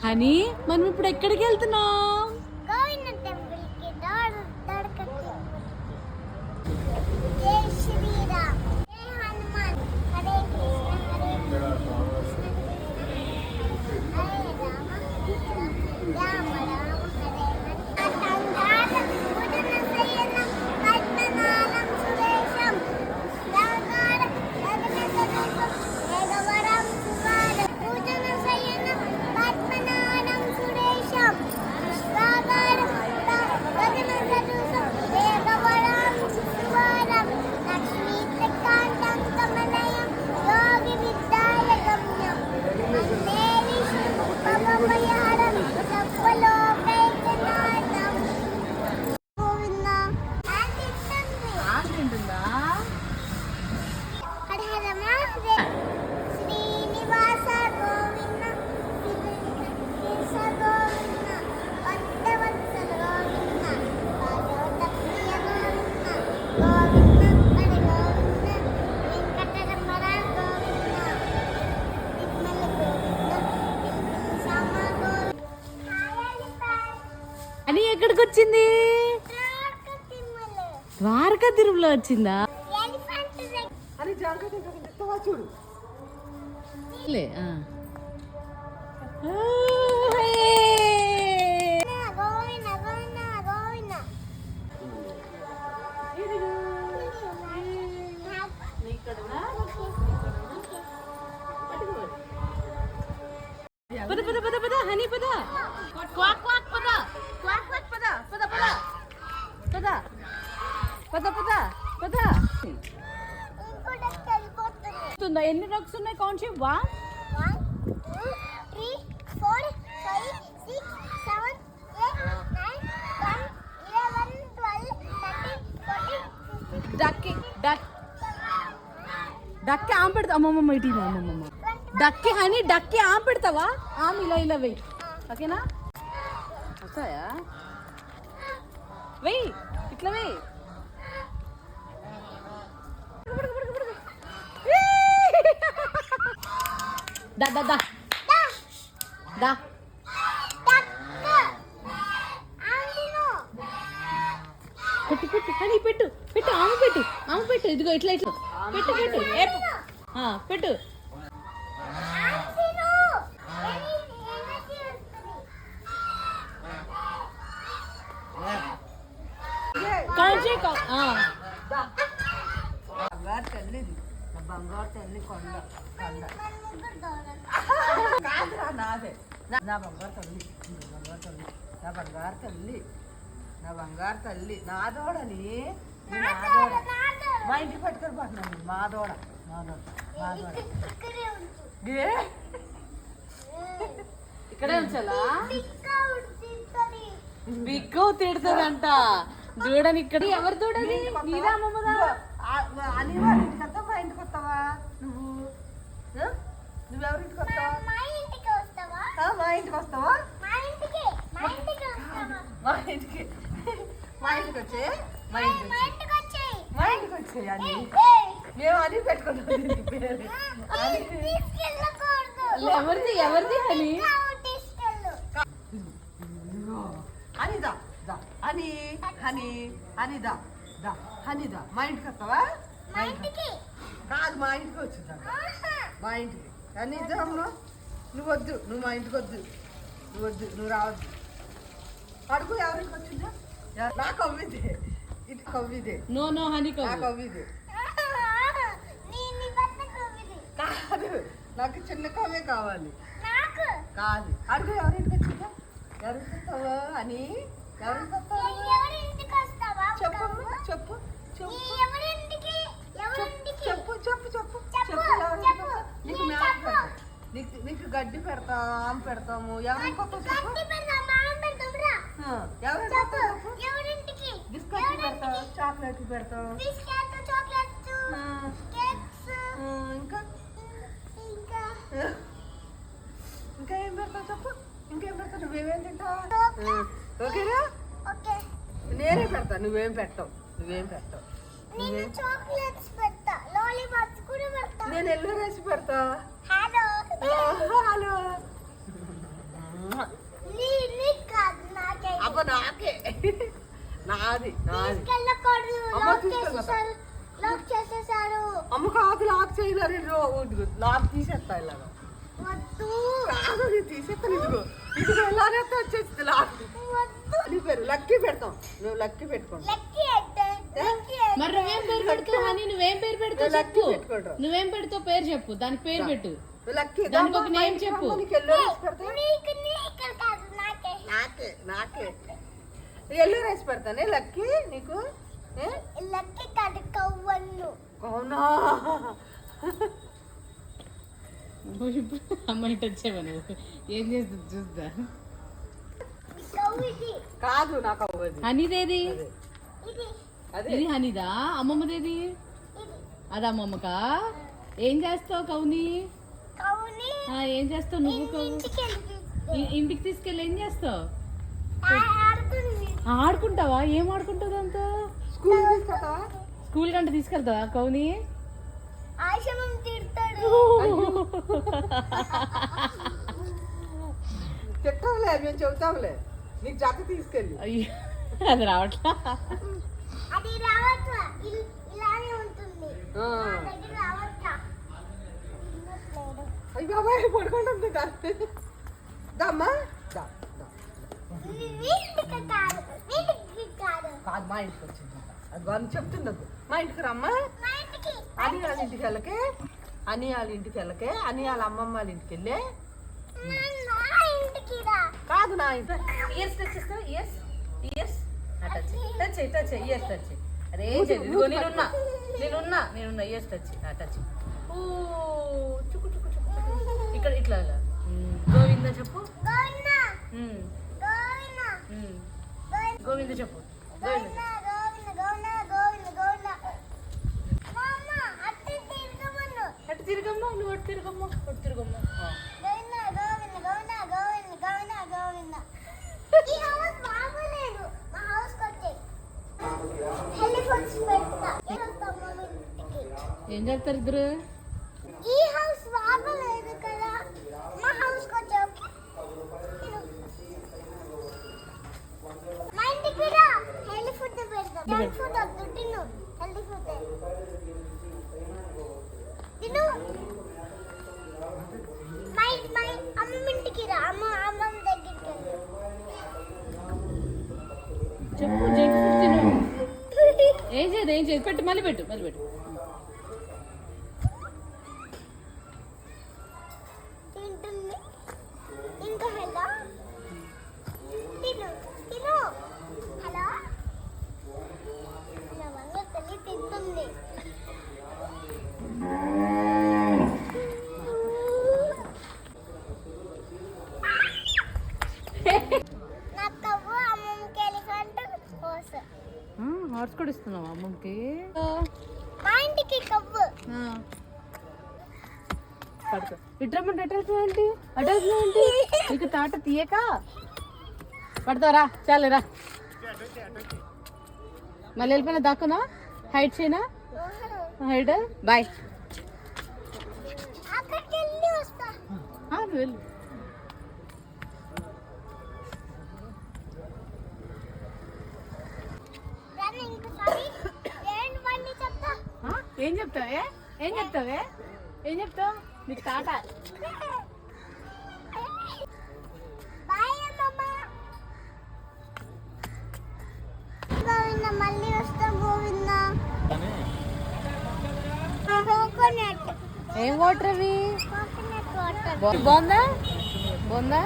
Honey మనం ఇప్పుడు ఎక్కడికి వెళ్తున్నాం? అని ఎక్కడికి వచ్చింది? ద్వారకా తిరుమల వచ్చిందా? చూడు పద పద పద పద హనీ పద క్వాక్ క్వాక్ పద క్వాక్ క్వాక్ పద పద పద పద పద పద పద. ఎన్ని రక్స్ ఉన్నాయి? కౌంట్ చేయి. 1 2 3 4 5 6 7 8 9 10 11 12 13 14 డక్కి డక్కి ఆమె పెడతా. అమ్మమ్మ ఇటీ అమ్మమ్మ డక్కి హనీ డక్కి ఆమె పెడతావా? ఆమె ఇలా ఇలా వెయ్యి. ఓకేనా? వస్తాయా? వెయ్యి ఇట్లా వెయ్యి. దా దా దా దా పెట్టు పెట్టు హనీ పెట్టు పెట్టు ఆమె పెట్టు ఇదిగో ఇట్లా ఇట్లా పెట్టు పెట్టు పెట్టు. బంగారు తల్లి కొండ కాదురా నాదే. నా బంగారు తల్లి నా బంగారు తల్లి నా బంగారు తల్లి నాదోడని మా ఇంటికి పట్టుకొని పోతున్నాను. మాదోడ ఇక్కడే ఉంచాలా? బిగ్గు తిడుతుందంట. చూడని ఇక్కడ ఎవరు చూడని? నీదా అమ్మమ్మదా? అని వాళ్ళ ఇంటికి వస్తావా? మా ఇంటికి వస్తావా? నువ్వెవరింటికి వస్తావా? మా ఇంటికి వస్తావా? మా ఇంటికి వచ్చే అని మేము అని పెట్టుకుంటాం. ఎవరిది హనీ? అనిదా అని అనిదా హనిదా మా ఇంటికి వస్తావా? కాదు మా ఇంటికి వచ్చిందా? మా ఇంటికి అనిద్దాము. నువ్వు వద్దు, నువ్వు మా ఇంటికి వద్దు, నువ్వు రావద్దు. అడుగు ఎవరికి వచ్చిందా? నా కవ్విదే, ఇది కవ్విదే. నో నో హనీ కవ్విదే కాదు, నాకు చిన్న కవ్వే కావాలి. కాదు అడుగు ఎవరింటికి వచ్చిందా? ఎవరికి వస్తావా అని? ఎవరికి వస్తావా? చెప్పు చెప్పు నీకు మ్యాప్ పెడతా, నీకు గడ్డి పెడతా, ఆమె పెడతాము. ఎవరికి వస్తావు చెప్పు? బిస్కెట్లు పెడతావు, చాక్లెట్లు పెడతావు. ఇంకా ఏం పెడతావు చెప్పు? ఇంకేం పెడతావు? నువ్వేమేం తింటావు? ఓకేనా? నేనే పెడతా, నువ్వేం పెట్టావు. నేను ఎల్లో రైస్ పెడతా. హలో నాది తీసుకెళ్ళకూడదు. అమ్మ లాక్ తీసుకెళ్ళదా? చేసేసారు. లాక్ చేసేసారు. అమ్మ కాదు లాక్ చేయలేరు లాక్ తీసేస్తా ఇలాగా వద్దు. కాదు నేను తీసేస్తాను ఇదిగో ఇదిగో ఎలాగైతే వచ్చేస్తుంది లాక్ వద్దు. నీ పేరు లక్కీ పెడతాం నువ్వు లక్కీ పెట్టుకోండి లక్కీ అంటే లక్కీ అంటే. మరి నువ్వేం పేరు పెడతావు హనీ? నువ్వేం పేరు పెడతావు లక్కీ చెప్పు. పెట్టుకోండి నువ్వేం పెడతావు పేరు చెప్పు, దానికి పేరు పెట్టు. లక్కీ దానికి ఒక నేమ్ చెప్పు. నీకు ఎల్లో రైస్ పెడతా నీకు కాదు నాకే. నాకే ఎల్లో రైస్ పెడతానే లక్కీ నీకు ఏ? లక్కీ కాదు కవ్వన్ను. అవునా అమ్మాయి వచ్చావా నువ్వు? ఏం చేస్తుంది చూస్తా. కవ్వు ఇది. కాదు నాకు అవ్వదు హనీదేది? ఇది అదే ఇది హనీదా? అమ్మమ్మదేది? ఇది అది అమ్మమ్మకా? ఏం చేస్తావు కౌని? కవ్వుని ఏం చేస్తావు నువ్వు కౌ? ఇంటికి వెళ్ళి ఇంటికి తీసుకెళ్ళి ఏం చేస్తావు? ఆడుతుంది. ఆడుకుంటావా? ఏం ఆడుకుంటావు దాంతో? స్కూల్ తీసుకుంటావా స్కూల్ కంటే తీసుకెళ్తావా కౌని? ఆశ్రమం తిడతాడు. చెప్తాంలే మేము చెబుతాంలే నీకు జత తీసుకెళ్ళి అయ్యో అది రావట్లా. అది రావట్లా. ఇలానే ఉంటుంది. ఆ. నా దగ్గర రావట్లా. వినట్లేదు. అయ్యి బాబాయ్ పడుకుంటుంది దమ్మా వీటికి కాదు. వీటికి కాదు. కాదు మా ఇంటికి వచ్చింది అది వాళ్ళు చెప్తున్నది మా ఇంటికి రమ్మా మా ఇంటికి. అని వాళ్ళ ఇంటికి వెళ్ళకే అని వాళ్ళ ఇంటికి వెళ్ళకే అని వాళ్ళ అమ్మమ్మ వాళ్ళ ఇంటికి వెళ్ళే నా ఇంటికి రా. కాదు నా ఇంటి ఇయర్స్ టచ్ చేస్తావా years years touch touch touch years touch అదే ఇదిగో నేనున్నా ఇయర్స్ టచ్ టచ్ ఓ చుక్కు చుక్కు చుక్కు చుక్కు. ఇక్కడ ఇట్లా ఇలా. గోవింద చెప్పు గోవిందా, ఉమ్, గోవిందా, ఉమ్. గోవిందా, గోవింద చెప్పు గోవింద గోవిందా, గోవిందా, గోవిందా, గోవిందా. మామ, అట్టే తిరగమను. అటు తిరగమ్మా నువ్వు అటు తిరగమ్మా గోవిందా, గోవిందా, గోవిందా, గోవిందా, గోవిందా, గోవిందా. ఈ హౌస్ బాగోలేదు. మా హౌస్కి వచ్చేయ్. హెలిఫోన్స్ పెడతా. వస్తాం మా ఇంటికి. ఏం చేస్తారు ఇద్దరు? ఈ హౌస్ బాగోలేదు కదా, మా హౌస్కి వచ్చావు. మా ఇంటికి రా. హెల్దీ ఫుడ్ పెడతాం. జంక్ ఫుడ్ వద్దు, తిను. హెల్దీ ఫుడ్ తిను. మా అమ్మమ్మ ఇంటికి రా. అమ్మమ్మ దగ్గరికి వెళ్ళు. చెప్పు జంక్ ఫుడ్ తిను. ఏం చేయదు పెట్టు మళ్ళీ పెట్టు. తింటుంది. ఇంకా హలో తిను తిను. హలో నా వంగ తల్లి తింటుంది. నా కవ్వు అమ్మమ్మకి ఎలిఫెంట్ హోస్. హార్స్ కూడా ఇస్తున్నావా అమ్మకి? మా ఇంటికి కవ్వు. పడుకో. ఇట్రమ్మంటే ఏంటి నీకు తాట తీయక పడతారా? చాలేరా మళ్ళీ వెళ్ళిపోయినా దాక్కునా హైట్ చేయనా హైట్ బాయ్. అక్కడికి వెళ్ళి వస్తా. వెళ్ళు. రాను ఇంకోసారి. ఏంటి బండి చెప్తా. ఏం చెప్తావే నీకు తాట. బాయ్ అమ్మమ్మ. గోవింద మళ్ళీ వస్తా. గోవింద కోకోనట్. ఏం వాటర్ అవి? Coconut water. బాగుందా